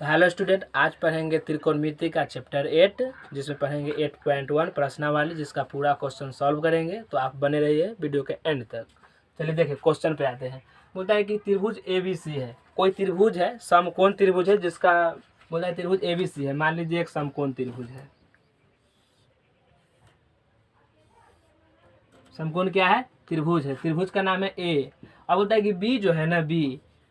तो hello student, आज पढ़ेंगे त्रिकोणमिति का चैप्टर 8, जिसमें पढ़ेंगे 8.1 प्रश्नावली, जिसका पूरा क्वेश्चन सॉल्व करेंगे। तो आप बने रहिए वीडियो के एंड तक। चलिए देखिए, क्वेश्चन पे आते हैं। बोलता है कि त्रिभुज ABC है, कोई त्रिभुज है, समकोण त्रिभुज है, जिसका बोलता है त्रिभुज ABC है। मान लीजिए एक समकोण त्रिभुज है। समकोण क्या है? त्रिभुज है। त्रिभुज का नाम है A। अब बोलता है कि B जो है ना,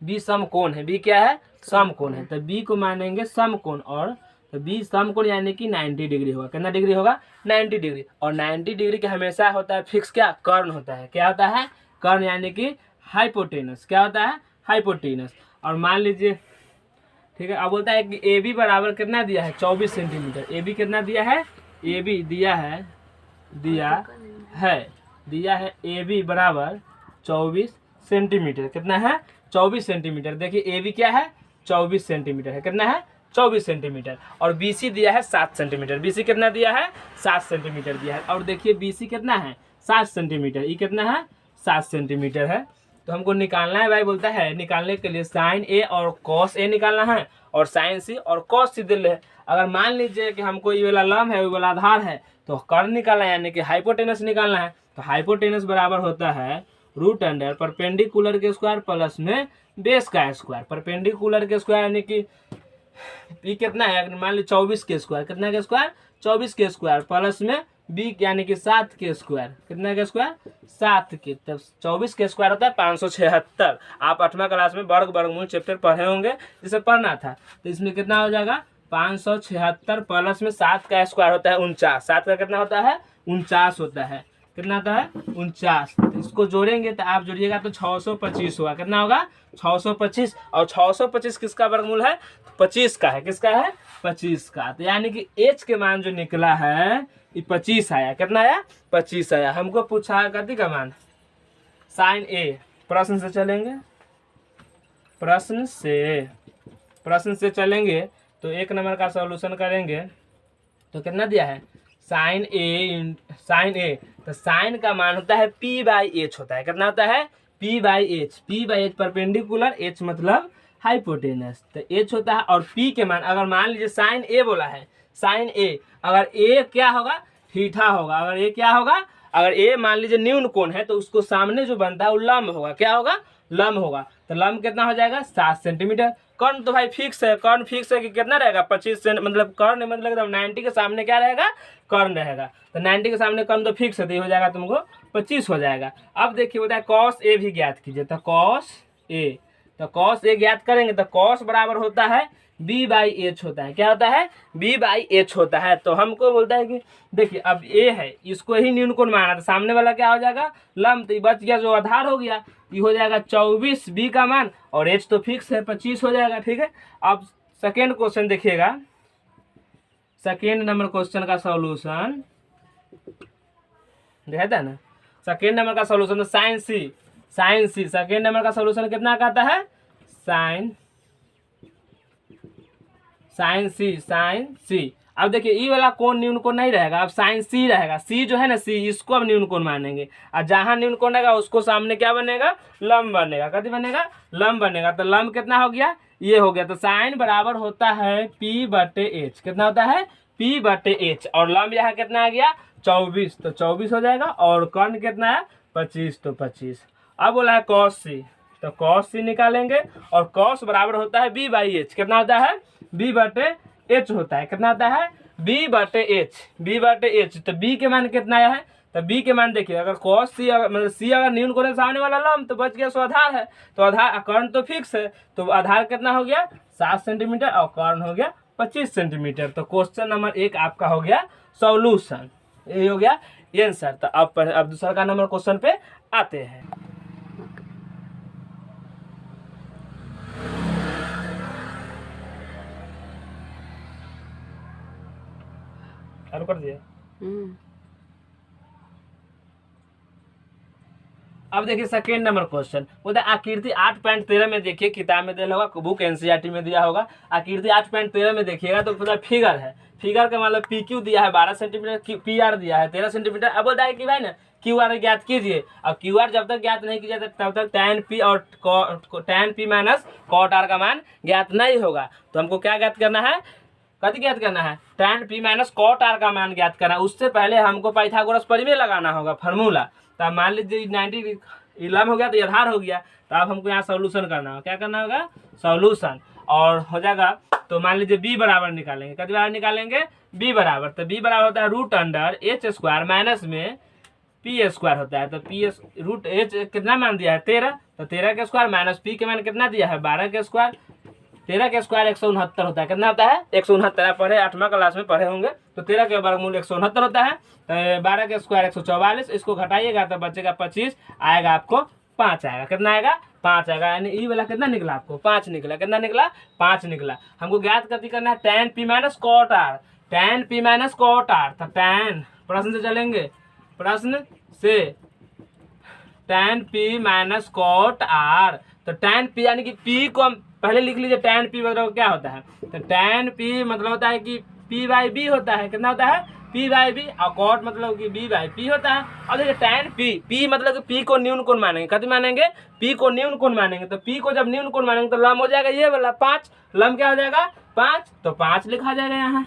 B समकोण है। B क्या है? समकोण है। तो B को मानेंगे समकोण, और तो B समकोण यानी कि 90 डिग्री होगा। कितना डिग्री होगा? 90 डिग्री। और 90 डिग्री के हमेशा होता है फिक्स क्या? कर्ण होता है। क्या होता है? कर्ण यानी कि हाइपोटेनस। क्या होता है? हाइपोटेनस। और मान लीजिए, ठीक है। अब बोलता है कि AB बराबर कितना दिया है? 24 सेंटीमीटर। AB कितना दिया है? AB दिया है AB बराबर 24 सेंटीमीटर। कितना है? 24 सेंटीमीटर। देखिए AB क्या है? 24 सेंटीमीटर है। कितना है? 24 सेंटीमीटर। और BC दिया है 7 सेंटीमीटर। BC कितना दिया है? 7 सेंटीमीटर दिया है। और देखिए BC कितना है? 7 सेंटीमीटर। ये कितना है? 7 सेंटीमीटर है। तो हमको निकालना है भाई। बोलता है निकालने के लिए साइन A और कॉस A निकालना है, और साइन C और कॉस C दे ले। अगर मान लीजिए कि हमको ये वाला लंब है, वो वाला आधार है, तो कर्ण निकालना है यानी कि हाइपोटेनस निकालना है। तो हाइपोटेनस बराबर होता है रूट अंडर परपेंडिकुलर के स्क्वायर प्लस में बेस का स्क्वायर। परपेंडिकुलर के स्क्वायर यानी कि ये कितना है? मान ली 24 के स्क्वायर। कितना के स्क्वायर? 24 के स्क्वायर प्लस में B यानी कि 7 के स्क्वायर। कितना के स्क्वायर? 7 के। तब 24 के स्क्वायर होता है 576। आप 8वां क्लास में वर्गमूल चैप्टर पढ़े होंगे, जिसे पढ़ना था। तो इसमें कितना हो जाएगा? 576 प्लस में 7 का स्क्वायर होता है 49। 7 का कितना होता है? 49 होता है। कितना होता है? 49। तो इसको जोड़ेंगे तो आप जोड़िएगा तो 625 होगा। कितना होगा? 625। और 625 किसका वर्गमूल है? 25 का है। किसका है? 25 का। तो यानी कि H के मान जो निकला है ये 25 आया। कितना आया? 25 आया। हमको पूछा है कति का मान? Sine A। प्रश्न से चलेंगे, प्रश्न से चलेंगे तो 1 नंबर का सॉल्यूशन करेंगे। तो कितना दिया है? Sign A। तो साइन का मान होता है P/H होता है। कितना होता है? P/H परपेंडिकुलर, H मतलब हाइपोटेनस। तो H होता है, और P के मान अगर मान लीजिए साइन A बोला है, साइन A अगर A क्या होगा? थीटा होगा। अगर A क्या होगा? अगर A मान लीजिए न्यून कोण है, तो उसको सामने जो बनता है वो लंब होगा। क्या होगा? लंब होगा। तो लंब कितना हो जाएगा? 7 सेंटीमीटर। कर्ण तो भाई फिक्स है। कर्ण फिक्स है कि कितना रहेगा? 25 सेंट, मतलब कर्ण मतलब एकदम 90 के सामने क्या रहेगा? कर्ण रहेगा। तो 90 के सामने कर्ण तो फिक्स है, तो ये हो जाएगा तुमको 25 हो जाएगा। अब देखिए होता है कॉस A भी ज्ञात कीजिए। तो कॉस A ज्ञात करेंगे तो कॉस बराबर होता है B/H होता है। क्या होता है? B/H होता है। तो हमको बोलता है कि देखिए अब A है, इसको ही न्यून कोण माना, तो सामने वाला क्या हो जाएगा? लंब। तो बच गया जो आधार हो गया, ये हो जाएगा 24 B का मान, और H तो फिक्स है 25 हो जाएगा। ठीक है। अब सेकेंड क्वेश्चन देखिएगा। सेकेंड नंबर क्वेश्चन का सॉल्यूशन देखा था ना। सेकेंड नंबर का सॉल्यूशन तो साइन C। सेकेंड नंबर का सॉल्यूशन कितना कहता है? Sine C। अब देखिए ये वाला कोण न्यून कोण नहीं रहेगा, अब साइन C रहेगा। C जो है ना, C इसको अब न्यून कोण मानेंगे, और जहां न्यून कोण रहेगा उसको सामने क्या बनेगा? लंब बनेगा। कति बनेगा? लंब बनेगा। तो लंब कितना हो गया? ये हो गया। तो साइन बराबर होता है P/H। कितना होता है? P/H। और लंब यहाँ कितना आ गया? 24। तो 24 हो जाएगा। और कर्ण कितना है? 25। तो 25। अब बोला है कॉस C। तो कॉस C निकालेंगे, और कॉस बराबर होता है B/H। कितना होता है? B/H होता है। कितना होता है? B/H। तो B के मान कितना आया है? तो B के मान देखिए, अगर cos C मतलब C अगर न्यून कोण सामने वाला लंब, तो बच गया सो आधार है। तो आधार कर्ण तो फिक्स है, तो आधार कितना हो गया? 7 सेंटीमीटर, और कर्ण हो गया 25 सेंटीमीटर। तो क्वेश्चन नंबर 1 आपका हो गया सॉल्यूशन। ये हो गया आंसर। तो अब दूसरा का नंबर क्वेश्चन पे आते हैं। चालू कर दिया। अब देखिए सेकेंड नंबर क्वेश्चन बोलता है आकृति 8.13 में देखिए, किताब में दिया होगा, बुक NCERT में दिया होगा। आकृति 8.13 में देखिएगा तो पूरा फिगर है। फिगर का मतलब PQ दिया है 12 सेंटीमीटर, PR दिया है 13 सेंटीमीटर। अब बोलता है कि भाई ना क्यू आर ज्ञात कीजिए। अब क्यू आर जब तक ज्ञात नहीं किया जाता तब तक tan p और tan p minus cot r का मान ज्ञात नहीं होगा। तो हमको क्या ज्ञात करना है, कति ज्ञात करना है, tan p minus cot r का मान ज्ञात करना है। उससे पहले हमको पाइथागोरस परिमेय लगाना होगा फॉर्मूला। तो अब मान लीजिए 90 लम हो गया तो आधार हो गया, तो अब हमको यहाँ सॉल्यूशन करना होगा। क्या करना होगा, सॉल्यूशन, और हो जाएगा। तो मान लीजिए b बराबर निकालेंगे, कति बराबर निकालेंगे, b बराबर, तो b बराबर होता है root under H square minus में पी स्क्वायर होता है। तो पी रूट एच कितना मान दिया है 13, तो 13 के स्क्वायर माइनस पी के मान कितना दिया है 12 के स्क्वायर, 13 के स्क्वायर 169 होता है। कितना होता है 169, आप पढ़े 8वां क्लास में पढ़े होंगे। तो 13 के वर्गमूल 169 होता है, तो 12 के स्क्वायर 144, इसको घटाइएगा तो बचेगा 25, आएगा आपको 5 आएगा। कितना आएगा 5 आएगा, यानी ई वाला कितना निकला आपको 5 निकला। कितना निकला 5 निकला। हमको ज्ञात कति करना है tan p minus cot r, tan p minus cot r। तो tan, प्रश्न से चलेंगे, प्रश्न से tan p minus cot r। तो tan p यानी कि p को हम पहले लिख लीजिए, tan p मतलब क्या होता है, तो tan p मतलब होता है कि p बाई b होता है। कितना होता है p बाई b, और cot मतलब कि b बाई p होता है। और देखिए tan p मतलब कि p को न्यून कोण मानेंगे, कति मानेंगे, p को न्यून कोण मानेंगे। तो p को जब न्यून कोण मानेंगे तो लम हो जाएगा ये वाला 5, लम क्या हो जाएगा 5, तो 5 लिखा जाएगा यहाँ।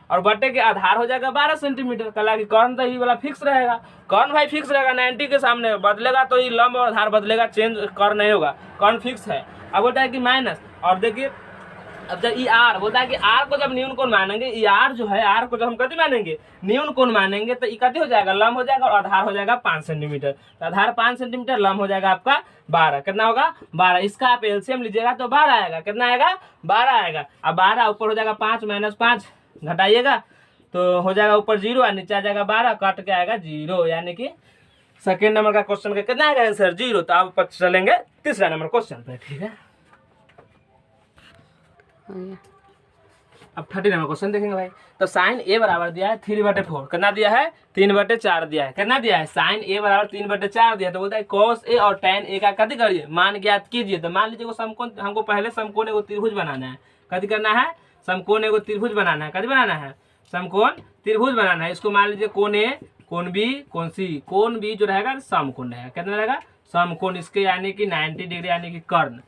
और बट्टे के आधार हो जाएगा 12 सेंटीमीटर। कला की कर्ण तो ये वाला फिक्स रहेगा, कर्ण भाई फिक्स रहेगा, 90 के सामने बदलेगा तो ये लंब और आधार बदलेगा, चेंज कर्ण नहीं होगा, कर्ण फिक्स है। अब बोलता है कि माइनस, और देखिए अब जब ई आर बोलता है कि आर को जब न्यून कोण मानेंगे, ई आर जो है, आर को जब हम कति मानेंगे न्यून कोण मानेंगे, तो ई कति हो जाएगा लंब हो जाएगा, और आधार हो जाएगा 5 सेंटीमीटर। तो आधार 5 सेंटीमीटर, लंब हो जाएगा आपका 12। कितना होगा 12, इसका आप एलसीएम लीजिएगा तो 12 आएगा। कितना आएगा 12 आएगा। अब 12 ऊपर हो जाएगा 5 माइनस 5 घटाइएगा तो हो जाएगा ऊपर 0 और नीचे आ जाएगा 12, कट के आएगा 0, यानी कि सेकेंड नंबर का क्वेश्चन का कितना आएगा आंसर 0। तो आप चलेंगे तीसरा नंबर क्वेश्चन पे, ठीक है। अब 30 नंबर क्वेश्चन देखेंगे भाई। तो साइन ए बराबर दिया है 3/4, कितना दिया है 3/4 दिया है। कितना दिया है साइन ए बराबर 3/4 दिया है। तो बोलता है cos ए और tan ए का कति करिए, मान ज्ञात कीजिए। तो मान लीजिए समकोण, हमको पहले समकोण एगो त्रिभुज बनाना है। कति करना है, समकोण एगो त्रिभुज बनाना है। कति बनाना है, समकोण त्रिभुज बनाना है। इसको मान लीजिए कोण ए, कोण बी, कोण सी, कोण बी जो रहेगा समकोण रहेगा। कितना रहेगा समकोण, इसके यानी कि 90 डिग्री यानी कि कर्ण।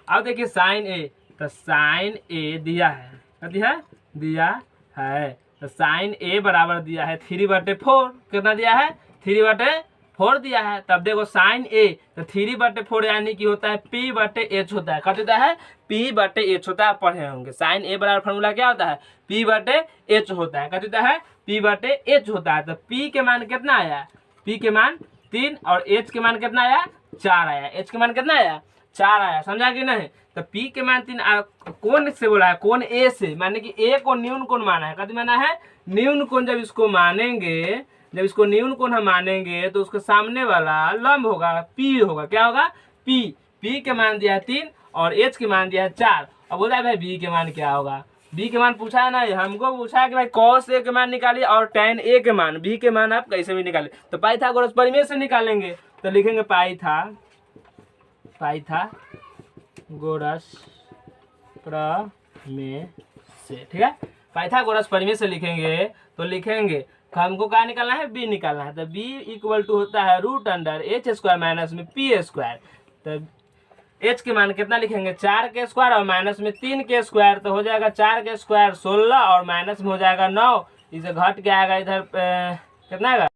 अब देखिए साइन ए, तो साइन ए दिया है, कति है दिया है। तो साइन ए बराबर दिया है 3/4, कितना दिया है 3/4 दिया है। तब देखो साइन ए, तो 3/4 यानी कि होता है p/h होता है। कत होता है p/h होता है, पढ़े होंगे। साइन ए बराबर फॉर्मूला क्या होता है p/h होता है। कत होता है p/h होता है। तो p के मान कितना आया, p के मान 3 और h के मान कितना आया 4 आया। h के मान कितना आया 4 आया, समझा कि नहीं। तो p के मान 3 कौन से बोला है, कौन ए से, माने कि ए को न्यून कोण माना है। कति माना है न्यून कोण। जब इसको मानेंगे, जब इसको न्यून कोण हम मानेंगे तो उसके सामने वाला लंब होगा p होगा। क्या होगा p, p के मान दिया है 3 और h के मान दिया है 4। अब बोला है भाई b के मान क्या होगा, b के मान पूछा है ना, हमको पूछा है कि भाई cos a के मान निकालिए और tan a के मान, b के मान आप कैसे भी निकालिए। तो पाइथागोरस प्रमेय से निकालेंगे। तो लिखेंगे पाइथागोरस प्रमेय से, ठीक है। पाइथागोरस प्रमेय से लिखेंगे तो लिखेंगे हमको क्या निकालना है b निकालना है। तो b इक्वल टू होता है √h² माइनस में p²। तो h के मान कितना लिखेंगे 4 के स्क्वायर और माइनस में 3 के स्क्वायर। तो हो जाएगा 4 के स्क्वायर 16 और माइनस में हो जाएगा 9, इसे घट के आएगा इधर कितना आएगा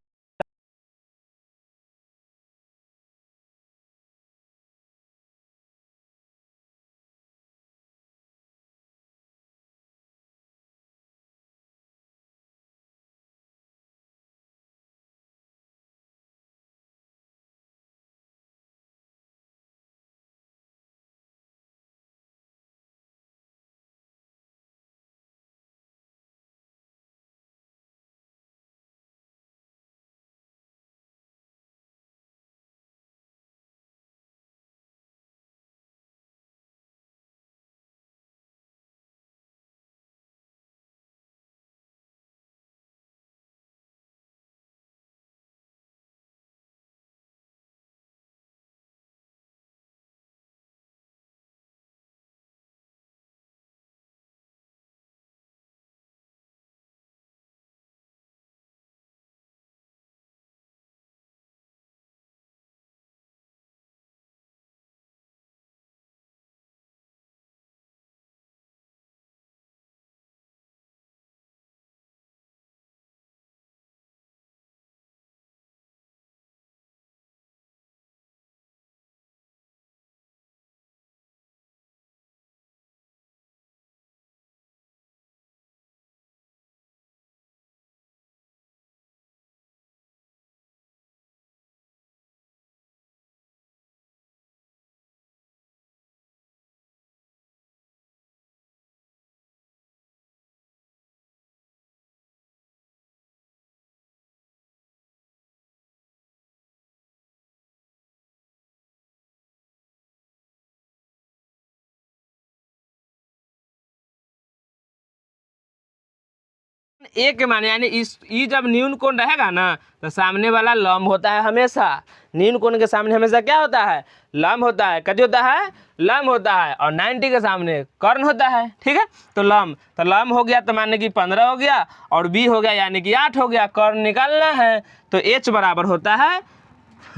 ए के मान यानी इस ई जब न्यून कोण रहेगा ना तो सामने वाला लंब होता है हमेशा। न्यून कोण के सामने हमेशा क्या होता है? लंब होता है। कति होता है? लंब होता है। और 90 के सामने कर्ण होता है। ठीक है, तो लंब हो गया तो माने कि 15 हो गया और बी हो गया यानी कि 8 हो गया। कर्ण निकालना है तो एच बराबर होता है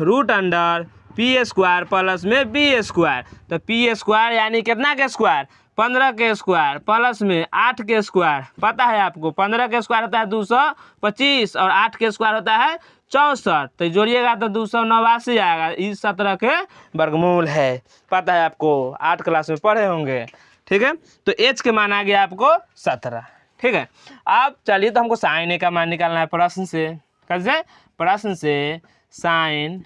√अंडर पी स्क्वायर प्लस में बी स्क्वायर। तो पी स्क्वायर यानी कितना के स्क्वायर? 15 के स्क्वायर प्लस में 8 के स्क्वायर। पता है आपको 15 के स्क्वायर होता है 225 और 8 के स्क्वायर होता है 64। तो जोड़िएगा तो 289 आएगा। इस 17 के वर्गमूल है। पता है आपको, 8 क्लास में पढ़े होंगे। ठीक है, तो एच के मान आ गया आपको 17। ठीक है, अब चलिए तो हमको साइन ए का मान निकालना है प्रश्न से। कैसे? प्रश्न से साइन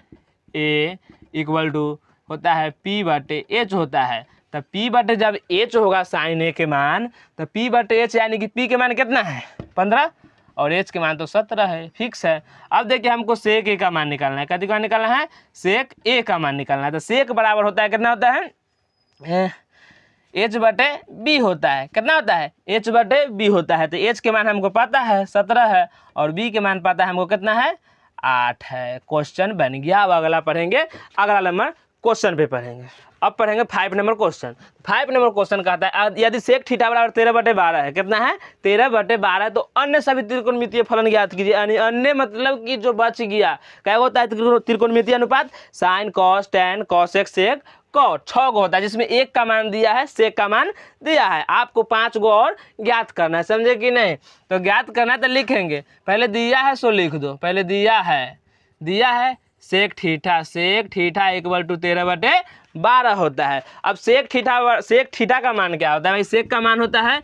ए इक्वल टू होता है पी बटे एच होता है। तो पी बटे जब एच होगा साइन ए के मान, तो पी बटे एच यानी कि पी के मान कितना है? 15 और एच के मान तो 17 है, फिक्स है। अब देखिए हमको सेक ए का मान निकालना है। कति का निकालना है? सेक ए का मान निकालना है। तो सेक बराबर होता है कितना होता है? एच बटे बी होता है। कितना होता है? एच बटे बी होता है। तो एच के मान हमको पता है 17 है और बी के मान पता है हमको कितना है? 8 है। क्वेश्चन बन गया। अब अगला पढ़ेंगे, अगला नंबर क्वेश्चन पे पढ़ेंगे। अब पढ़ेंगे 5 नंबर क्वेश्चन। 5 नंबर क्वेश्चन कहता है यदि सेक थीटा बराबर 13/12 है। कितना है? 13/12 तो अन्य सभी त्रिकोणमितीय फलन ज्ञात कीजिए। यानी अन्य मतलब कि जो बच गया क्या होता है? त्रिकोणमितीय अनुपात sine cos tan cosec sec cot 6 गो होता है, जिसमें 1 का मान दिया है, सेक का मान दिया है। आपको 5 गो और ज्ञात करना है, समझे कि नहीं? तो ज्ञात करना है तो लिखेंगे। पहले दिया है सो लिख दो। पहले दिया है सेक थीटा इक्वल टू 13/12 होता है। अब सेक थीटा का मान क्या होता है भाई? सेक का मान होता है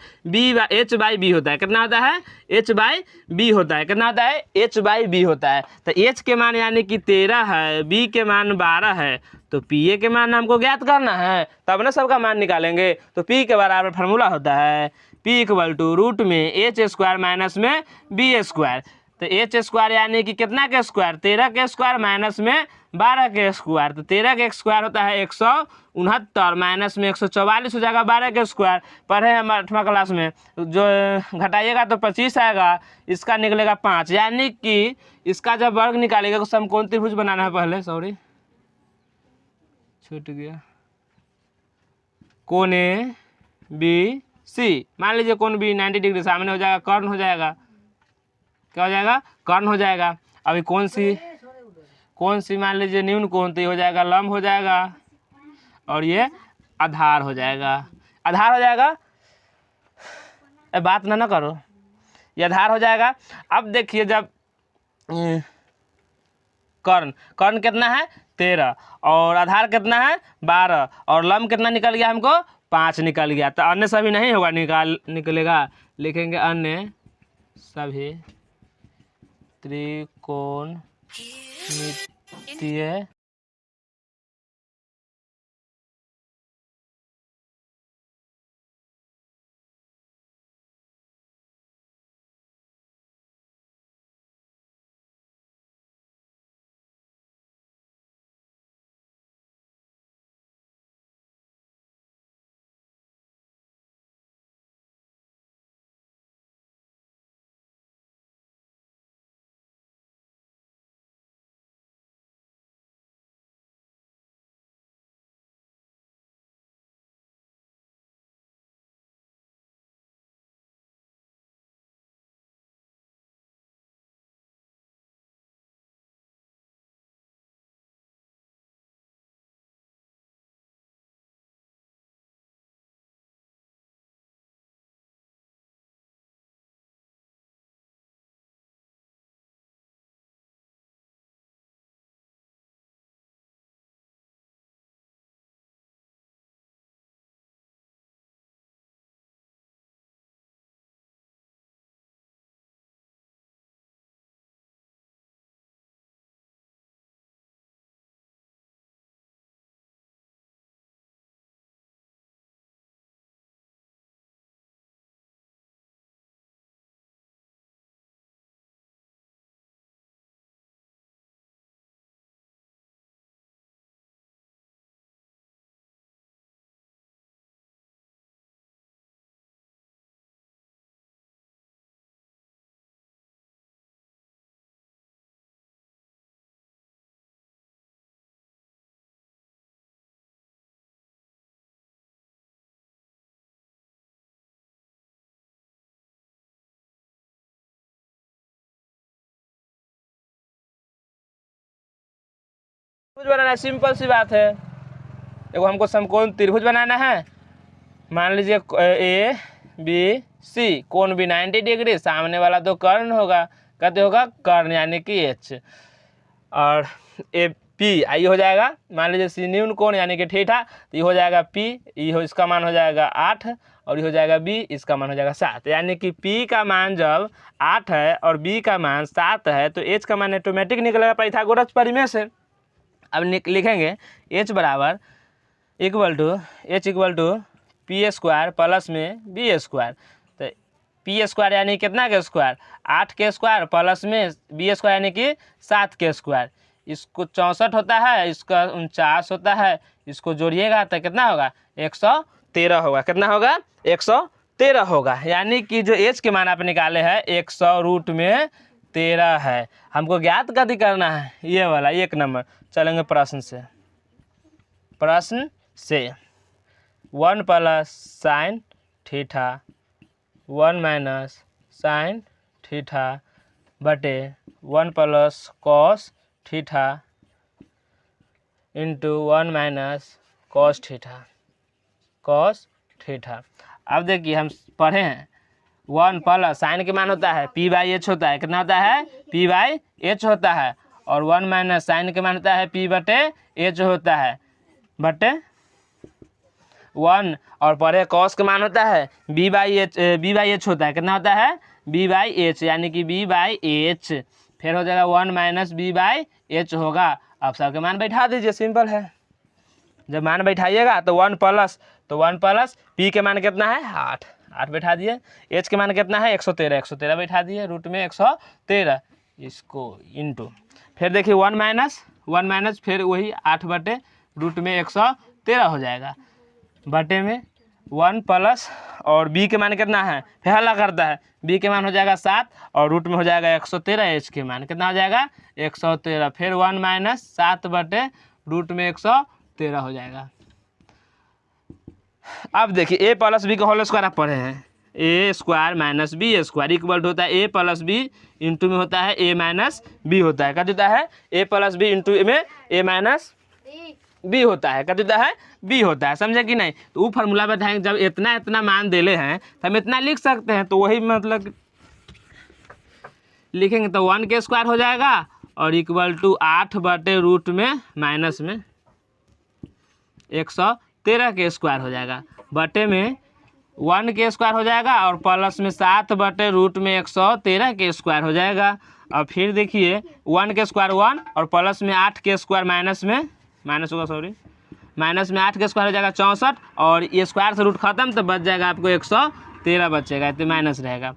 एच बाई बी होता है। कितना होता है? एच बाई बी होता है। कितना होता है? एच बाई बी होता है। तो एच के मान यानी कि 13 है, बी के मान 12 है, तो पी ए के मान हमको ज्ञात करना है, तब ना सबका मान निकालेंगे। तो पी के बराबर फार्मूला होता है पी इक्वल टू रूट में एच स्क्वायर माइनस में बी स्क्वायर। तो एच स्क्वायर यानी कि कितना के स्क्वायर? 13 के स्क्वायर माइनस में 12 के स्क्वायर। तो 13 के स्क्वायर होता है 169 माइनस में 144 हो जाएगा 12 के स्क्वायर। पढ़े हम 8वां क्लास में। जो घटाइएगा तो 25 आएगा, इसका निकलेगा 5। यानी कि इसका जब वर्ग निकालेगा तो समकोण त्रिभुज बनाना है। पहले सॉरी छूट गया। कोण ए बी सी, मान लीजिए कोण बी 90 डिग्री सामने हो जाएगा, कर्ण हो जाएगा। क्या हो जाएगा? कर्ण हो जाएगा। अभी कौन सी मान लीजिए न्यून कोण, तो ये हो जाएगा लंब हो जाएगा और ये आधार हो जाएगा। आधार हो जाएगा, बात ना करो, ये आधार हो जाएगा। अब देखिए जब कर्ण कितना है? 13 और आधार कितना है? 12 और लंब कितना निकल गया हमको? 5 निकल गया। तो अन्य सभी नहीं होगा, निकलेगा। लिखेंगे अन्य सभी त्रिकोणमितीय त्रिभुज बनाना है, सिंपल सी बात है। देखो हमको समकोण त्रिभुज बनाना है। मान लीजिए ए बी सी, कोण भी 90 डिग्री, सामने वाला तो कर्ण होगा, कहते होगा कर्ण यानी कि एच, और ए पी आई हो जाएगा, मान लीजिए सी न्यून कोण यानी कि थीटा, तो ये हो जाएगा पी, ये हो इसका मान हो जाएगा 8, और ये हो जाएगा बी, इसका मान हो जाएगा 7। यानी कि पी का मान जब 8 है और बी का मान 7 है तो एच का मान ऑटोमेटिक निकलेगा पाइथागोरस प्रमेय से। अब लिखेंगे एच बराबर H equal to P square plus में बी स्क्वायर। तो पी स्क्वायर यानी कितना के स्क्वायर, 8 के स्क्वायर प्लस में बी स्क्वायर यानी कि 7 के स्क्वायर। इसको 64 होता है, इसका 49 होता है, इसको जोड़िएगा तो कितना होगा 113 होगा। कितना होगा 113 होगा। यानी कि जो एच के मान आप निकाले हैं 100√13 है। हमको ज्ञात कथी करना है, ये वाला 1 नंबर। चलेंगे प्रश्न से। 1 plus sine theta 1 minus sine theta बटे 1 plus cos theta into 1 minus cos theta. अब देखिए हम पढ़े हैं 1 प्लस साइन के मान होता है पी बाई एच होता है। कितना होता है पी बाई एच होता है, और 1 माइनस साइन के मान होता है पी बटे एच होता है, बटे 1, और पढ़े कॉस के मान होता है बी बाई एच होता है। कितना होता है बी बाई एच, यानी कि बी बाई एच, फिर हो जाएगा 1 माइनस बी बाई एच होगा। अब सबके मान बैठा दीजिए, सिंपल है। जब मान बैठाइएगा तो 1 प्लस पी के मान कितना है 8 बैठा दिए, एच के मान कितना है 113 बैठा दिए, रूट में 113, इसको इंटू, फिर देखिए 1 माइनस फिर वही 8 बटे रूट में 113 हो जाएगा, बटे में 1 प्लस, और बी के मान कितना है फिर हल्ला करता है, बी के मान हो जाएगा 7 और रूट में हो जाएगा 113, एच के मान कितना हो जाएगा 113, फिर 1 माइनस 7 बटे रूट में 113 हो जाएगा। अब देखिए ए प्लस बी का होल स्क्वायर आप पढ़े हैं, A square minus B square equal होता है ए प्लस बी इंटू में होता है ए माइनस बी होता है। क्या होता है ए प्लस बी इंटू में ए माइनस बी होता है। क्या होता है बी होता है, समझे कि नहीं। तो वो फार्मूला बताएंगे जब इतना मान देले हैं तो हम इतना लिख सकते हैं, तो वही मतलब लिखेंगे तो 1 के स्क्वायर हो जाएगा और इक्वल टू 8 बटे रूट में माइनस में 113 के स्क्वायर हो जाएगा, बटे में 1 के स्क्वायर हो जाएगा और प्लस में 7 बटे रूट में 113 के स्क्वायर हो जाएगा। और फिर देखिए 1 के स्क्वायर 1 और प्लस में 8 के स्क्वायर माइनस में 8 के स्क्वायर हो जाएगा 64, और ये स्क्वायर से रूट खत्म तो बच जाएगा आपको 113 बचेगा, तो माइनस रहेगा।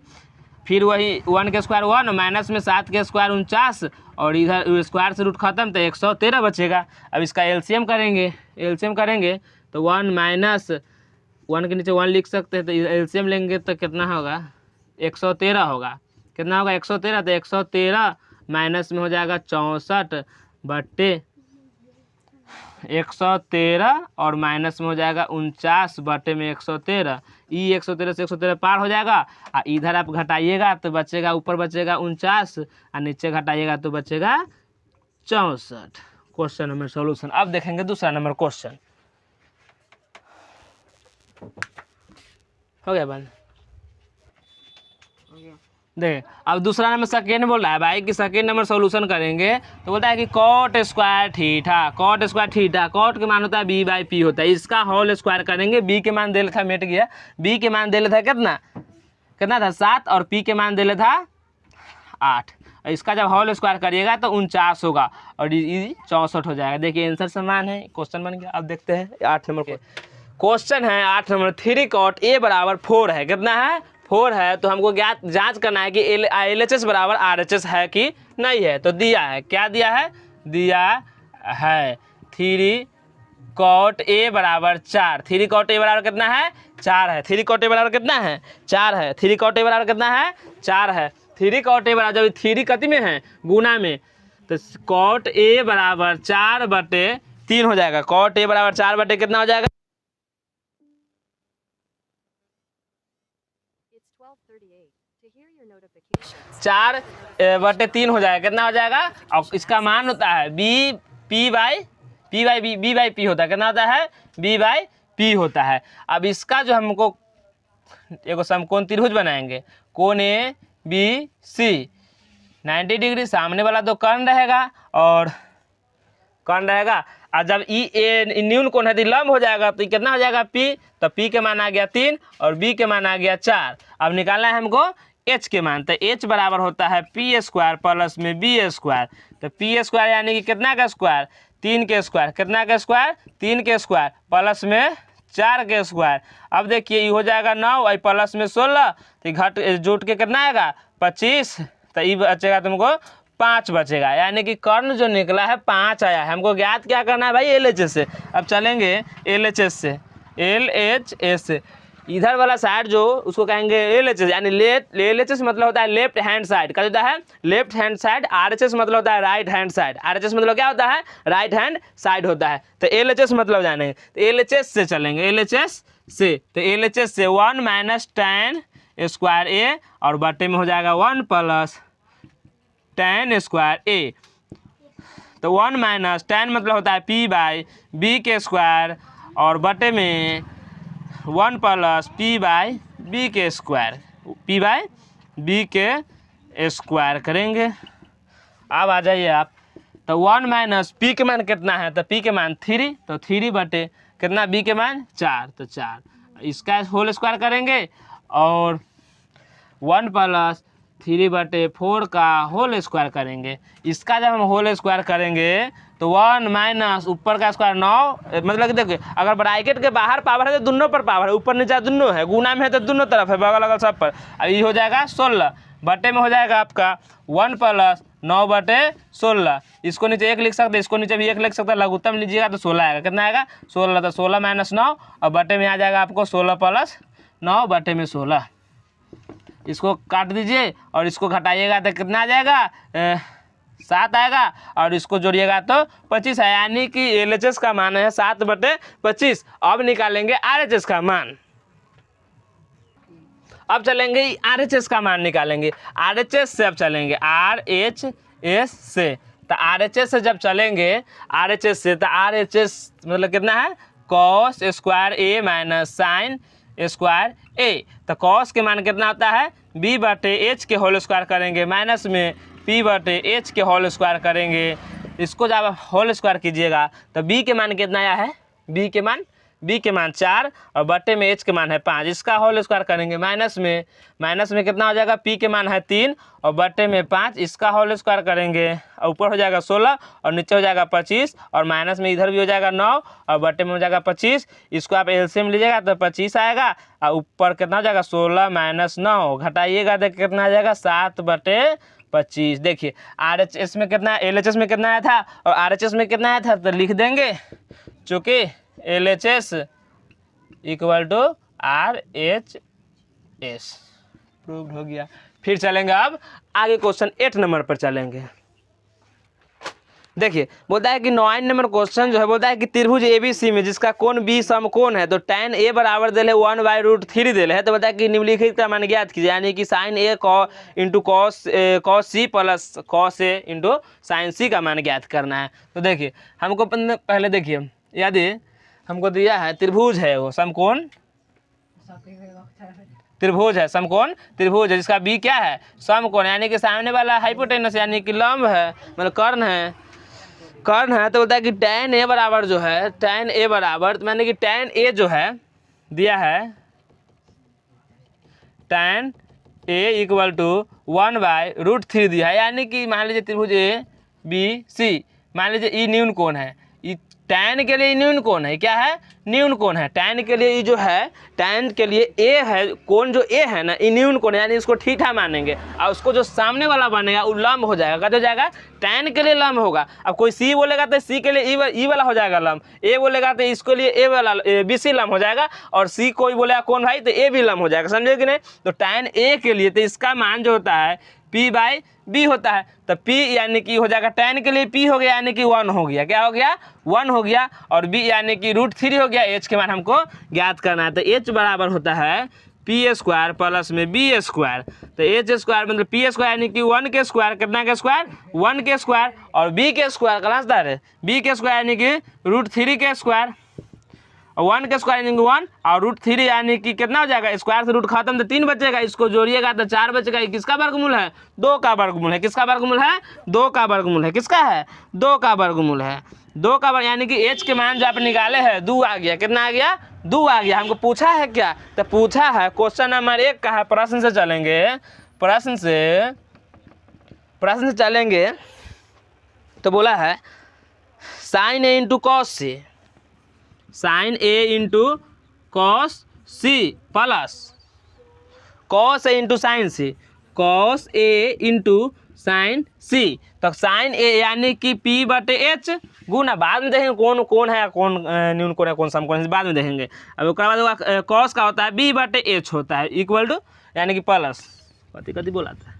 फिर वही 1 के स्क्वायर 1 माइनस में 7 के स्क्वायर 49, और इधर स्क्वायर से रूट खत्म तो 113 बचेगा। अब इसका एलसीएम करेंगे तो 1 माइनस 1 के नीचे 1 लिख सकते हैं, तो एलसीएम लेंगे तो कितना होगा 113 होगा। कितना होगा 113, तो 113 माइनस में हो जाएगा 64 बटे 113 और माइनस में हो जाएगा 49 बटे में 113, ई 113 से 113 पार हो जाएगा। और इधर आप घटाइएगा तो बचेगा, ऊपर बचेगा 49 और नीचे घटाइएगा तो बचेगा 64। Question number solution. अब देखेंगे दूसरा नंबर क्वेश्चन। हो गया बंद, देख अब दूसरा नंबर सेकेंड बोल रहा है भाई कि सेकेंड नंबर सॉल्यूशन करेंगे, तो बोलता है कि कॉट स्क्वायर थीटा, कॉट के मान होता है बी बाई पी होता है, इसका होल स्क्वायर करेंगे। बी के मान दे था, मिट गया, बी के मान दे था कितना था 7 और पी के मान दे था 8, इसका जब होल स्क्वायर करिएगा तो 49 होगा और ये 64 हो जाएगा। देखिए आंसर समान है, क्वेश्चन बन गया। अब देखते हैं 8 नंबर क्वेश्चन है। 8 नंबर 3 कॉट ए बराबर 4 है, कितना है 4 है, तो हमको जांच करना है कि LHS बराबर RHS है कि नहीं है। तो दिया है, क्या दिया है 3 कॉट ए बराबर 4, 3 कॉट ए बराबर कितना है 4 है, 3 कॉट ए बराबर कितना है 4 है, 3 कॉट ए बराबर कितना है 4 है, 3 कॉट ए बराबर जब 3 कति में है गुना में, तो कॉट ए बराबर 4 बटे 3 हो जाएगा। कॉट ए बराबर 4 बटे कितना हो जाएगा 4 बटे 3 हो जाएगा। कितना हो जाएगा, और इसका मान होता है बी बी बाई पी होता है, कितना होता है बी बाई पी होता है। अब इसका जो हमको एक समकोण त्रिभुज बनाएंगे, कोण ए बी सी 90 डिग्री, सामने वाला तो कर्ण रहेगा और कर्ण रहेगा, और जब ई ए न्यून कोण है तो लंब हो जाएगा, तो कितना हो जाएगा पी, तो पी के मान आ गया 3 और बी के मान आ गया 4। अब निकालना है हमको एच के मान, तो एच बराबर होता है पी स्क्वायर प्लस में बी स्क्वायर, तो पी स्क्वायर यानी कि कितना का स्क्वायर 3 के स्क्वायर, कितना का स्क्वायर 3 के स्क्वायर प्लस में 4 के स्क्वायर। अब देखिए ये हो जाएगा 9 और प्लस में 16, तो घट जुट के कितना आएगा 25, तो ये बचेगा तुमको 5 बचेगा, यानी कि कर्ण जो निकला है 5 आया है। हमको ज्ञात क्या करना है भाई LHS से। अब चलेंगे LHS से, LHS से इधर वाला साइड जो उसको कहेंगे LHS, यानी LHS मतलब होता है लेफ्ट हैंड साइड, क्या होता है लेफ्ट हैंड साइड। RHS मतलब होता है राइट हैंड साइड, RHS मतलब क्या होता है राइट हैंड साइड होता है। तो LHS मतलब जानेंगे, तो LHS से चलेंगे, LHS से, तो LHS से 1 माइनस tan स्क्वायर ए और बटे में हो जाएगा 1 प्लस tan स्क्वायर ए, तो 1 माइनस tan मतलब होता है पी बाई बी के स्क्वायर और बटे में 1 प्लस पी बाई बी के स्क्वायर, पी बाई बी के स्क्वायर करेंगे। अब आ जाइए आप, तो 1 माइनस पी के मान कितना है, तो पी के मान 3, तो 3 बटे कितना बी के मान 4, तो 4, इसका होल स्क्वायर करेंगे और 1 प्लस 3 बटे 4 का होल स्क्वायर करेंगे। इसका जब हम होल स्क्वायर करेंगे तो 1 माइनस ऊपर का स्क्वायर 9, मतलब कि देखिए अगर ब्रैकेट के बाहर पावर है तो दोनों पर पावर है, ऊपर नीचे दोनों है, गुना में है तो दोनों तरफ है, बगल अगल सब पर। अब ये हो जाएगा 16 बटे में हो जाएगा आपका 1 प्लस 9 बटे 16, इसको नीचे 1 लिख सकते हैं, इसको नीचे भी 1 लिख सकते हैं, लघुत्तम लीजिएगा तो 16 आएगा, कितना आएगा 16, तो 16 माइनस 9 और बटे में आ जाएगा आपको 16 प्लस 9 बटे में 16। इसको काट दीजिए और इसको घटाइएगा तो कितना आ जाएगा 7 आएगा, और इसको जोड़िएगा तो 25 है, यानी कि LHS का मान है 7 बटे 25। अब निकालेंगे RHS का मान, अब चलेंगे RHS का मान निकालेंगे, RHS से अब चलेंगे RHS से, तो RHS से जब चलेंगे RHS से, तो RHS मतलब कितना है cos स्क्वायर ए माइनस साइन स्क्वायर ए, तो cos के मान कितना होता है b बटे h के होल स्क्वायर करेंगे माइनस में p बटे h के होल स्क्वायर करेंगे। इसको जब आप होल स्क्वायर कीजिएगा तो b के मान कितना आया है, b के मान 4 और बटे में h के मान है 5, इसका होल स्क्वायर करेंगे माइनस में कितना हो जाएगा p के मान है 3 और बटे में 5, इसका होल स्क्वायर करेंगे और ऊपर हो जाएगा 16 और नीचे हो जाएगा 25 और माइनस में इधर भी हो जाएगा 9 और बटे में हो जाएगा 25, इसको आप एलसीएम लीजिएगा तो 25 आएगा और ऊपर कितना हो जाएगा 16 माइनस 9, घटाइएगा तो कितना आ जाएगा 7 बटे 25। देखिए RHS में कितना, LHS में कितना आया था और RHS में कितना आया था, तो लिख देंगे चूँकि LHS equal to RHS proved हो गया। फिर चलेंगे अब आगे क्वेश्चन 8 नंबर पर चलेंगे। देखिए बोलता है कि 9 नंबर क्वेश्चन जो है बोलता है कि त्रिभुज ABC में जिसका कोण B समकोण है, तो tan A बराबर दे है 1/√3 दे है, तो बोलता है कि निम्नलिखित का मान ज्ञात कीजिए, यानी कि sin A into cos C plus cos A into sin C का मान ज्ञात करना है। तो देखिए हमको पहले देखिए यदि हमको दिया है त्रिभुज है, वो समकोण त्रिभुज है, समकोण त्रिभुज है जिसका B क्या है समकोण, यानी कि सामने वाला हाइपोटेनस यानी कि लंब है, मतलब कर्ण है, तो बोलता है कि tan A बराबर जो है tan A बराबर, तो यानी कि tan A जो है दिया है tan A इक्वल टू 1/√3 दिया है, यानी कि मान लीजिए त्रिभुज ABC, मान लीजिए ई न्यून कोण है, tan के लिए न्यून कोण है, क्या है न्यून कोण है, tan के लिए जो है tan के लिए A है, कोण जो A है ना ये न्यून कोण है, यानी इसको ठीठा मानेंगे और उसको जो सामने वाला बनेगा वो लंब हो जाएगा, क्या हो जाएगा tan के लिए लंब होगा। अब कोई C बोलेगा तो C के लिए ई वाला हो जाएगा लंब, A बोलेगा तो इसके लिए A वाला BC लंब हो जाएगा, और C कोई बोलेगा कौन भाई तो A भी लंब हो जाएगा, समझे कि नहीं। तो tan A के लिए तो इसका मान जो होता है P/B होता है, तो P यानी कि हो जाएगा tan के लिए P हो गया यानी कि 1 हो गया, क्या हो गया 1 हो गया, और B यानी कि √3 हो गया, H के मान हमको ज्ञात करना है, तो H बराबर होता है पी स्क्वायर प्लस में बी स्क्वायर, तो एच स्क्वायर मतलब पी स्क्वायर यानी कि 1 के स्क्वायर, कितना के स्क्वायर 1 के स्क्वायर, और बी के स्क्वायर क्लासदार है, बी के स्क्वायर यानी कि √3 के स्क्वायर, और 1 के स्क्वायर यानी कि 1 और √3 यानी कि कितना हो जाएगा, स्क्वायर से रूट खत्म तो 3 बचेगा, इसको जोड़िएगा तो 4 बचेगा। ये किसका वर्गमूल है, 2 का वर्गमूल है, किसका वर्गमूल है 2 का वर्गमूल है, किसका है 2 का वर्गमूल है, 2 का यानी कि एच के मान जो आप निकाले हैं 2 आ गया, कितना आ गया 2 आ गया। हमको पूछा है क्या, तो पूछा है क्वेश्चन नंबर 1 का है, प्रश्न से चलेंगे, प्रश्न से चलेंगे तो बोला है sine A into cos C, sine A into cos C plus cos A into sine C, cos A into sine C, तो साइन ए यानी कि पी बटे एच गुना, बाद में देखेंगे कौन कौन है, कौन न्यून कौन है, कौन सम कौन है, बाद में देखेंगे। अब उसके बाद होगा कॉस का होता है बी बटे एच होता है इक्वल टू यानी कि प्लस कति बोला था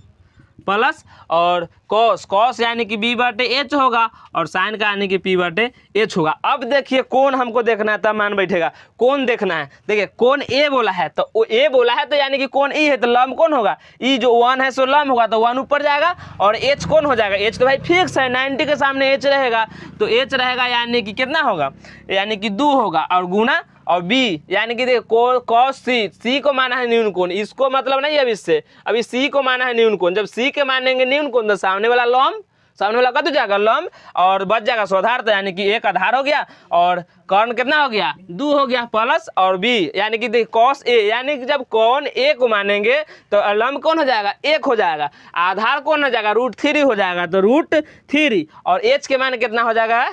प्लस, और कॉस यानी कि बी बटे एच होगा, और साइन का यानी कि पी बटे एच होगा। अब देखिए कौन हमको देखना है, तब मान बैठेगा कौन देखना है। देखिए कौन ए बोला है, तो ए बोला है तो यानी कि कौन ई है, तो लंब कौन होगा, ई जो 1 है सो लंब होगा, तो 1 ऊपर जाएगा, और एच कौन हो जाएगा, एच तो भाई फिक्स है, 90 के सामने एच रहेगा, तो एच रहेगा यानी कि कितना होगा, यानी कि 2 होगा, और गुना और बी यानी कि देखो कॉस सी को माना है न्यून कोण, इसको मतलब नहीं अब इससे, अभी सी को माना है न्यून कोण, जब सी के मानेंगे न्यून कोण तो सामने वाला लंब, सामने वाला कत हो जाएगा लंब, और बच जाएगा स्वाधार, तो यानी कि एक आधार हो गया, और कर्ण कितना हो गया 2 हो गया, प्लस और बी यानी कि देख कॉस ए, यानी कि जब कौन ए को मानेंगे तो लंब कौन हो जाएगा 1 हो जाएगा, आधार कौन हो जाएगा √3 हो जाएगा, तो √3, और एच के मान कितना हो जाएगा,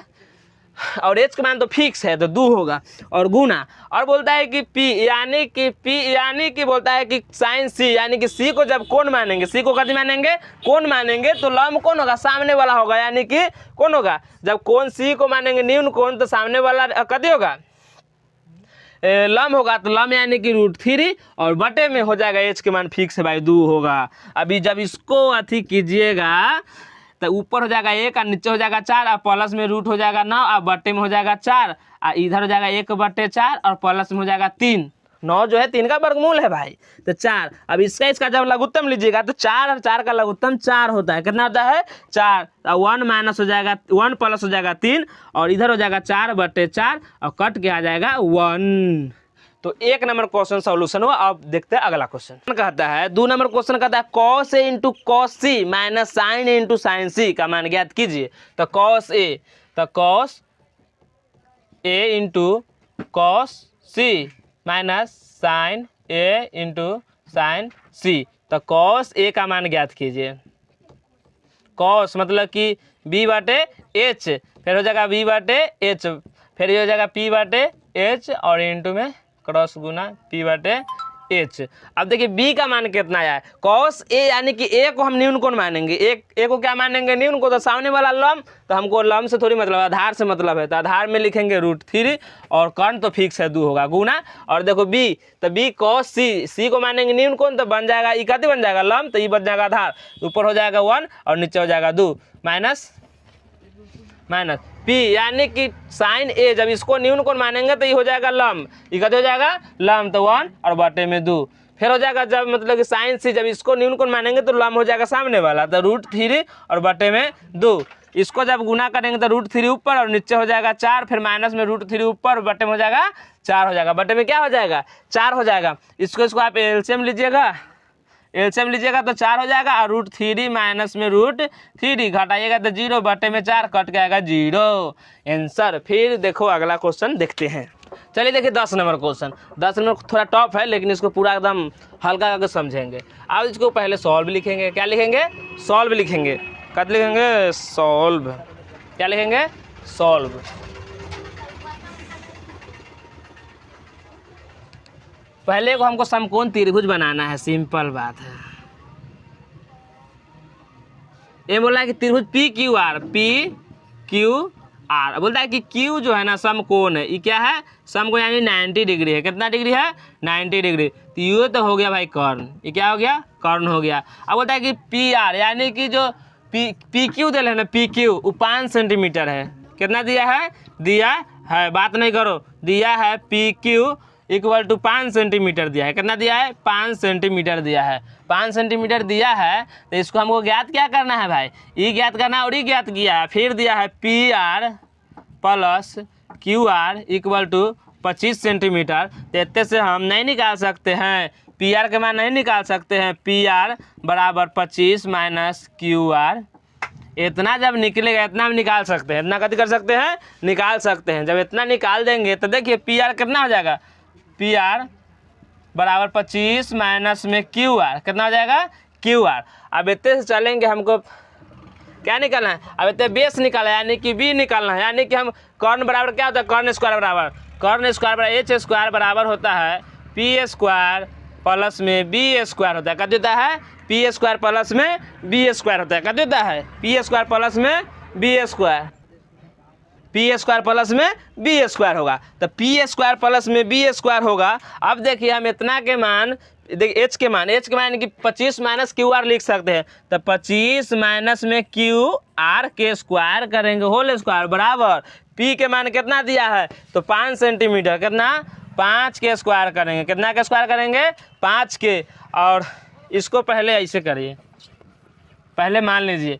और एच का मान तो फिक्स है तो 2 होगा, और गुना, और बोलता है कि पी यानी कि बोलता है कि साइन सी यानी कि सी को जब कौन मानेंगे, सी को कति मानेंगे कौन मानेंगे, तो लंब कौन होगा सामने वाला होगा, यानी कि कौन होगा, जब कौन सी को मानेंगे न्यून कौन तो सामने वाला कति होगा लंब होगा, तो लंब यानी कि √3, और बटे में हो जाएगा एच के मान फिक्स है भाई 2 होगा। अभी जब इसको अथी कीजिएगा तो ऊपर हो जाएगा 1 और नीचे हो जाएगा 4, और प्लस में रूट हो जाएगा 9, और बटे में हो जाएगा 4, और इधर हो जाएगा 1/4, और प्लस में हो जाएगा 3, 9 जो है 3 का वर्गमूल है भाई, तो 4। अब इसका जब लघुत्तम लीजिएगा तो 4 और 4 का लघुत्तम 4 होता है, कितना होता है 4, 1 माइनस हो जाएगा 1 प्लस हो जाएगा 3, और इधर हो जाएगा 4/4, और कट के आ जाएगा 1। तो 1 नंबर क्वेश्चन सॉल्यूशन हुआ। अब देखते हैं अगला क्वेश्चन कहता है, 2 नंबर क्वेश्चन कहता है cos A into cos C minus sign A into sine सी का मान ज्ञात कीजिए। तो cos A into cos C minus sign A into sine C, तो कॉस ए का मान ज्ञात कीजिए। कॉस मतलब कि बी बटे एच, फिर हो जाएगा बी बटे एच, फिर ये हो जाएगा पी बटे एच, और इंटू में क्रॉस गुना पी बटे एच। अब देखिए बी का मान कितना आया है, कॉस ए यानी कि ए को हम न्यून कोण मानेंगे, ए को क्या मानेंगे न्यून को, तो सामने वाला लंब, तो हमको लंब से थोड़ी मतलब आधार से मतलब है, तो आधार में लिखेंगे √3, और कर्ण तो फिक्स है 2 होगा गुना, और देखो बी, तो बी कॉस सी को मानेंगे न्यून कोण, तो बन जाएगा ई कति बन जाएगा लंब, तो ई बन जाएगा आधार, ऊपर हो जाएगा 1 और नीचे हो जाएगा 2, माइनस पी यानी कि साइन ए, जब इसको न्यून कोण मानेंगे तो ये हो जाएगा लंब, ये कति हो जाएगा लंब, तो 1 और बटे में 2, फिर हो जाएगा जब मतलब कि साइन सी, जब इसको न्यून कोण मानेंगे तो लंब हो जाएगा सामने वाला, तो √3 और बटे में 2, इसको जब गुना करेंगे तो √3 ऊपर और नीचे हो जाएगा 4, फिर माइनस में √3 ऊपर, बटे में हो जाएगा 4 हो जाएगा, बटे में क्या हो जाएगा 4 हो जाएगा। इसको आप एलसीएम लीजिएगा, एलसीएम लीजिएगा तो 4 हो जाएगा, और √3 माइनस में √3 घटाइएगा तो 0, बटे में 4 कट के आएगा 0 आंसर। फिर देखो अगला क्वेश्चन देखते हैं। चलिए देखिए 10 नंबर क्वेश्चन, 10 नंबर थोड़ा टफ है लेकिन इसको पूरा एकदम हल्का करके समझेंगे। अब इसको पहले सॉल्व लिखेंगे, क्या लिखेंगे सॉल्व लिखेंगे, कब लिखेंगे सॉल्व, क्या लिखेंगे सॉल्व। पहले को हमको समकोण त्रिभुज बनाना है, सिंपल बात है। ये बोला है कि त्रिभुज PQR बोलता है कि Q जो है ना समकोण है, ये क्या है समकोण यानी 90 डिग्री है, कितना डिग्री है 90 डिग्री, तो ये तो हो गया भाई कर्ण, ये क्या हो गया कर्ण हो गया। अब बोलता है कि PR यानी कि जो PQ दे ना PQ वो 5 सेंटीमीटर है, कितना दिया है बात नहीं करो, दिया है PQ इक्वल टू 5 सेंटीमीटर दिया है। कितना दिया है? 5 सेंटीमीटर दिया है। 5 सेंटीमीटर दिया है तो इसको हमको ज्ञात क्या करना है भाई? ई ज्ञात करना है और ई ज्ञात किया है। फिर दिया है PR plus QR equal to 25 centimetre. तो इतने से हम नहीं निकाल सकते हैं, PR के मान नहीं निकाल सकते हैं। PR बराबर 25 माइनस QR। इतना जब निकलेगा इतना हम निकाल सकते हैं। इतना कति कर सकते हैं? निकाल सकते हैं। जब इतना निकाल देंगे तो देखिए PR कितना हो जाएगा? PR बराबर 25 माइनस में QR कितना हो जाएगा? QR। अब इतने से चलेंगे, हमको क्या निकालना है? अब इतने बेस निकाला है यानी कि B निकालना है। यानी कि हम कॉर्न बराबर क्या होता है? कॉर्न स्क्वायर बराबर H स्क्वायर बराबर होता है P स्क्वायर प्लस में B स्क्वायर होता है। क्या देता है? P स्क्वायर प्लस में B स्क्वायर होता है। क्या देता है? P स्क्वायर प्लस में B square. P square plus में B स्क्वायर होगा। तो P स्क्वायर प्लस में B स्क्वायर होगा। अब देखिए हम इतना के मान, देखिए H के मान यानी कि 25 माइनस QR लिख सकते हैं। तो 25 माइनस में QR के स्क्वायर करेंगे होल स्क्वायर बराबर P के मान कितना दिया है? तो 5 सेंटीमीटर। कितना? 5 के स्क्वायर करेंगे। कितना के स्क्वायर करेंगे? 5 के। और इसको पहले ऐसे करिए, पहले मान लीजिए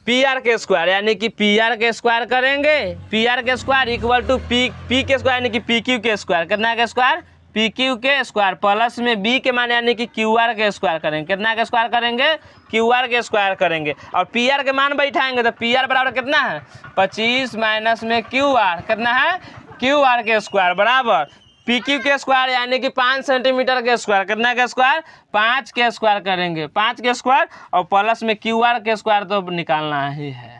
PR के स्क्वायर यानी कि PR के स्क्वायर करेंगे। PR के स्क्वायर इक्वल टू P के स्क्वायर यानी कि PQ के स्क्वायर। कितना के स्क्वायर? PQ के स्क्वायर प्लस में B के मान यानी कि QR के स्क्वायर करेंगे। कितना के स्क्वायर करेंगे? QR के स्क्वायर करेंगे। और PR के मान बैठाएंगे तो PR बराबर कितना है? 25 माइनस में QR कितना है? QR के स्क्वायर बराबर PQ के स्क्वायर यानी कि 5 सेंटीमीटर के स्क्वायर। कितना के स्क्वायर? 5 के स्क्वायर करेंगे। 5 के स्क्वायर और प्लस में QR के स्क्वायर तो निकालना ही है।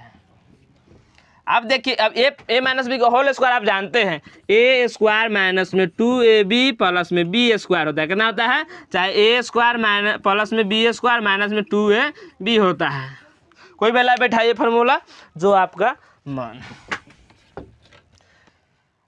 अब देखिए, अब A माइनस B का होल स्क्वायर आप जानते हैं, A स्क्वायर माइनस में 2AB प्लस में B स्क्वायर होता है। कितना होता है? चाहे A स्क्वायर माइनस प्लस में B स्क्वायर माइनस में 2AB होता है। कोई भी बैठाइए फार्मूला जो आपका मन।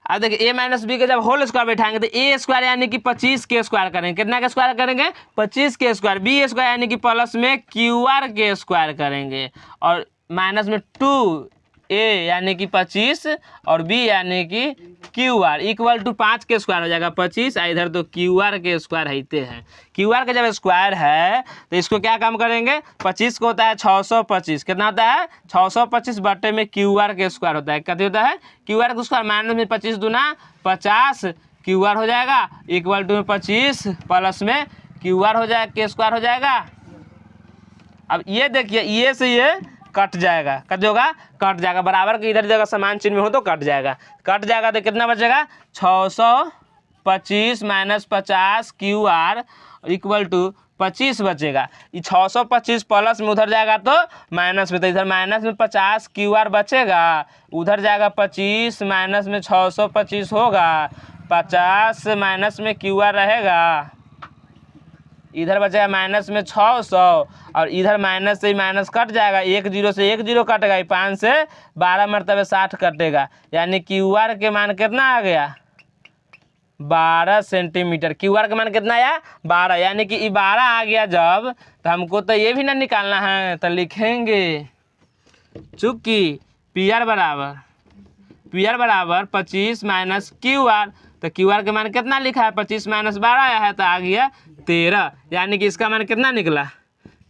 अब देखिए A माइनस B के जब होल स्क्वायर बैठाएंगे तो A स्क्वायर यानी कि 25 के स्क्वायर करेंगे। कितना के स्क्वायर करेंगे? 25 के स्क्वायर। B स्क्वायर यानी कि प्लस में QR के स्क्वायर करेंगे और माइनस में 2A यानी कि 25 और B यानी कि QR इक्वल टू 5 के स्क्वायर हो जाएगा 25। इधर तो QR के स्क्वायर रहते हैं। QR का जब स्क्वायर है तो इसको क्या काम करेंगे? 25 को होता है 625। कितना होता है? 625 बटे में QR के स्क्वायर होता है। कितना होता है? QR के स्क्वायर माइनस में 25 दूना 50 QR हो जाएगा इक्वल टू में 25 प्लस में QR हो जाएगा के स्क्वायर हो जाएगा। अब ये देखिए, ये से ये कट जाएगा। कट होगा? कट जाएगा। बराबर के इधर जगह समान चिन्ह में हो तो कट जाएगा। कट जाएगा तो कितना बचेगा? 625 माइनस 50 QR इक्वल टू 25 बचेगा। ये 625 प्लस में उधर जाएगा तो माइनस में, तो इधर माइनस में 50 QR बचेगा, उधर जाएगा 25 माइनस में 625 होगा, 50 माइनस में QR रहेगा, इधर बचेगा माइनस में 600 और इधर माइनस से माइनस कट जाएगा। 1 0 से 1 0 कटेगा। 5 से 12 मरतबे 60 कटेगा यानी QR के मान कितना आ गया? 12 सेंटीमीटर। QR का मान कितना आया? 12 यानी कि 12 आ गया जब, तो हमको तो ये भी ना निकालना है, तो लिखेंगे चूँकि PR बराबर 25 माइनस QR। तो QR के मान कितना लिखा है? 25 माइनस 12 आया है तो आ गया 13। यानी कि इसका मान कितना निकला?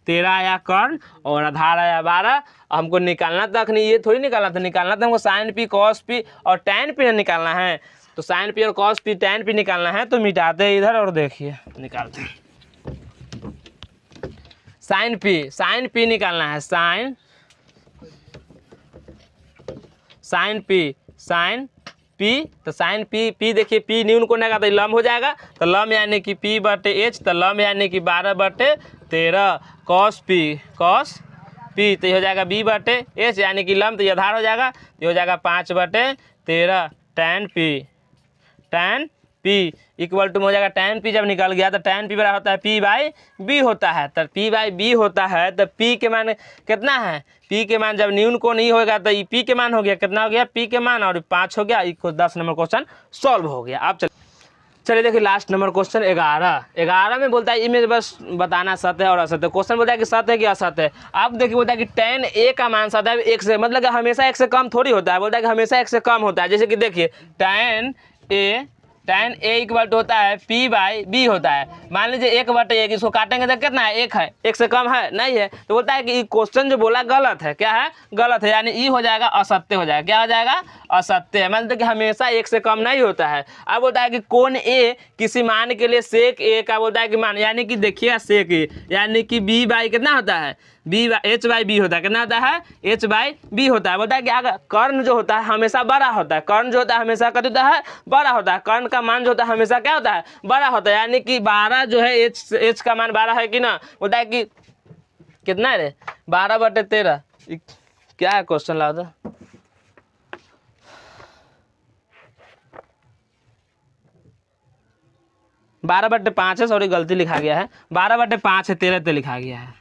13 आया कर्ण और आधार आया 12। हमको निकालना था नहीं, ये थोड़ी निकालना था, निकालना था हमको साइन P कॉस P और tan P निकालना है। तो साइन P और कॉस P tan P निकालना है तो मिटाते हैं इधर और देखिए निकालते हैं। साइन P निकालना है। साइन P तो साइन P देखिए P न्यून को नहीं तो लम हो जाएगा, तो लम यानी कि P बटे H, तो लम यानी कि 12 बटे 13। कॉस P तो ये हो जाएगा B बटे H यानी कि लम, तो ये आधार हो जाएगा, ये हो जाएगा 5 बटे 13। tan P इक्वल टू हो जाएगा tan P जब निकल गया तो tan P बराबर होता है P बाई B होता है। तो P बाई B होता है तो P के मान कितना है? P के मान जब न्यून को नहीं होगा तो P के मान हो गया, कितना हो गया? P के मान और 5 हो गया। 10 नंबर क्वेश्चन सॉल्व हो गया। अब चलिए देखिए लास्ट नंबर क्वेश्चन 11 में बोलता है इमेज बस बताना सत्य है और असत्य। क्वेश्चन बोलता है कि सत्य है कि असत्य है। अब देखिए बोलता है कि tan A का मान सदा 1 से, मतलब कि हमेशा 1 से कम थोड़ी होता है, बोलता है कि हमेशा 1 से कम होता है। जैसे कि देखिए tan tan a equal to होता है p/b होता है। मान लीजिए 1/1, इसको काटेंगे तो कितना है, 1 है, 1 से कम है नहीं है, तो बोलता है कि क्वेश्चन जो बोला गलत है, क्या है, गलत है, यानी ई हो जाएगा असत्य हो जाएगा, क्या हो जाएगा, असत्य है। मान लीजिए कि हमेशा 1 से कम नहीं होता है। अब बोलता है कि कोण ए किसी मान के लिए सेक ए का बोलता है कि मान, यानी कि देखिएगा सेक ए यानी कि b/, कितना होता है, h/b होता है, कितना होता है, h/b होता है। बोलता है कि अगर कर्ण जो होता है हमेशा बड़ा होता है, कर्ण जो होता है हमेशा क्या होता है, बड़ा होता है, कर्ण का मान जो होता है हमेशा क्या होता है, बड़ा होता है, यानी कि 12 जो है h का मान 12 है कि ना। बोलता है कि कितना है रे, 12/13, क्या है क्वेश्चन लाता, 12/5 है, सॉरी गलती लिखा गया है, 12/5 है, 13 तो लिखा गया है।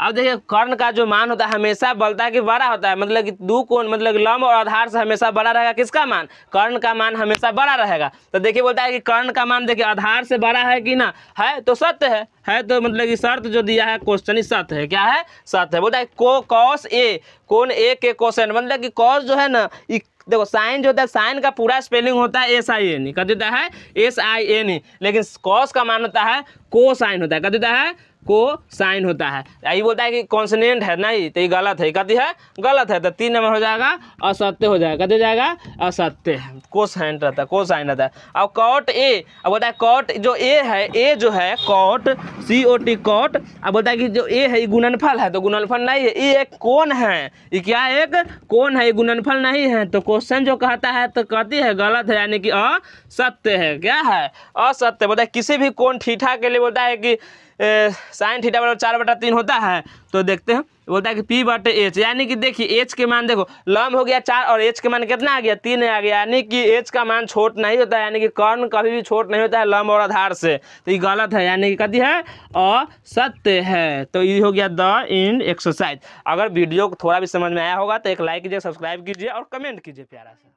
अब देखिए कर्ण का जो मान होता है हमेशा बोलता है कि बड़ा होता है, मतलब कि दो कोण मतलब लंब और आधार से हमेशा बड़ा रहेगा, किसका मान, कर्ण का मान हमेशा बड़ा रहेगा। तो देखिए बोलता है कि कर्ण का मान देखिए आधार से बड़ा है कि ना, है तो सत्य है तो मतलब कि शर्त जो दिया है क्वेश्चन ही सत्य है, क्या है, सत्य है। बोलता है cos ए, कोण ए के कोसेंट, मतलब कि कॉस जो है ना, देखो साइन जो होता है, साइन का पूरा स्पेलिंग होता है SIN, क्या देता है, SIN, लेकिन कॉस का मान होता है कोसाइन होता है, क्या देता है, कोसाइन होता है। यही बोलता है कि कॉन्सोनेंट है नहीं, तो ये गलत है, कहती है गलत है, तो 3 नंबर हो जाएगा असत्य हो जाएगा, कहते जाएगा असत्य, कोसाइन रहता है, कोसाइन रहता है। अब कॉट ए, अब बोलता है कॉट जो ए है, ए जो है कॉट COT कॉट, अब बोलता है कि जो ए है ये गुणनफल है, तो गुणनफल नहीं है, ये एक कोण है, ये क्या है, एक कोण है, ये गुणनफल नहीं है, तो क्वेश्चन जो कहता है तो कहती है गलत है, यानी कि असत्य है, क्या है, असत्य। बोलता है किसी भी कोण थीटा के लिए बोलता है कि साइन थीटा बराबर 4/3 होता है, तो देखते हैं, बोलता है कि p/h, यानी कि देखिए h के मान देखो, लंब हो गया 4 और h के मान कितना आ गया, 3 आ गया, यानी कि h का मान छोट नहीं होता है, यानी कि कर्ण कभी भी छोट नहीं होता है लंब और आधार से, तो ये गलत है, यानी कि कहती है असत्य है। तो ये हो गया द एंड एक्सरसाइज। अगर वीडियो को थोड़ा भी समझ में आया होगा तो एक लाइक कीजिए, सब्सक्राइब कीजिए और कमेंट कीजिए प्यारा सा।